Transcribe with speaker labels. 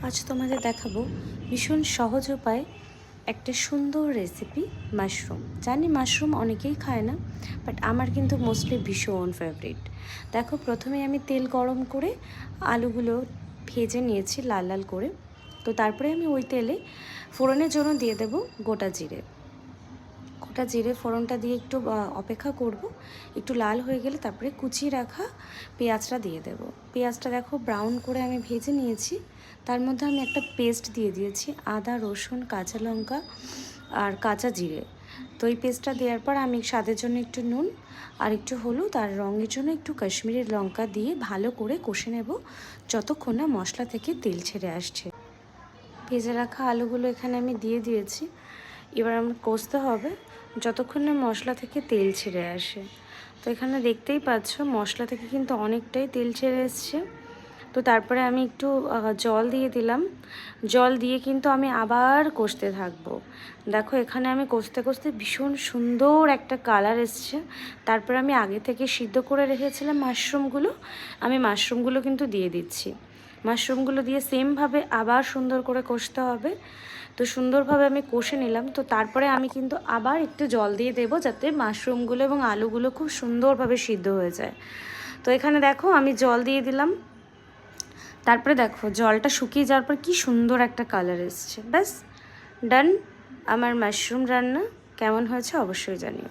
Speaker 1: আজ তোমাদের দেখাবো ভীষণ সহজ উপায় একটা সুন্দর রেসিপি মাশরুম। জানি মাশরুম অনেকেই খায় না, বাট আমার কিন্তু মোস্টলি ভীষণ ফেভারিট। দেখো, প্রথমে আমি তেল গরম করে আলুগুলো ভেজে নিয়েছি লাল লাল করে। তো তারপরে আমি ওই তেলে ফোড়নের জন্য দিয়ে দেব গোটা জিরে। গোটা জিরে ফোড়নটা দিয়ে একটু অপেক্ষা করব, একটু লাল হয়ে গেলে তারপরে কুচিয়ে রাখা পেঁয়াজটা দিয়ে দেব। পেঁয়াজটা দেখো ব্রাউন করে আমি ভেজে নিয়েছি। তার মধ্যে আমি একটা পেস্ট দিয়ে দিয়েছি, আদা রসুন কাঁচা লঙ্কা আর কাঁচা জিরে। তো এই পেস্টটা দেওয়ার পর আমি স্বাদের জন্য একটু নুন আর একটু হলুদ আর রঙের জন্য একটু কাশ্মীরি লঙ্কা দিয়ে ভালো করে কষে নেব যতক্ষণ না মশলা থেকে তেল ছেড়ে আসছে। ভেজে রাখা আলুগুলো এখানে আমি দিয়ে দিয়েছি। এবার আমার কষতে হবে যতক্ষণ না মশলা থেকে তেল ছেড়ে আসে। তো এখানে দেখতেই পাচ্ছ মশলা থেকে কিন্তু অনেকটাই তেল ছেড়ে এসছে। তো তারপরে আমি একটু জল দিয়ে দিলাম। জল দিয়ে কিন্তু আমি আবার কষতে থাকবো। দেখো, এখানে আমি কষতে কষতে ভীষণ সুন্দর একটা কালার এসছে। তারপরে আমি আগে থেকে সিদ্ধ করে রেখেছিলাম মাশরুমগুলো, আমি মাশরুমগুলো কিন্তু দিয়ে দিচ্ছি। মাশরুমগুলো দিয়ে সেমভাবে আবার সুন্দর করে কষতে হবে। তো সুন্দরভাবে আমি কষে নিলাম। তো তারপরে আমি কিন্তু আবার একটু জল দিয়ে দেবো যাতে মাশরুমগুলো এবং আলুগুলো খুব সুন্দরভাবে সিদ্ধ হয়ে যায়। তো এখানে দেখো আমি জল দিয়ে দিলাম। তারপরে দেখো জলটা শুকিয়ে যাওয়ার পর কি সুন্দর একটা কালার এসছে। ব্যাস ডান, আমার মাশরুম রান্না কেমন হয়েছে অবশ্যই জানিও।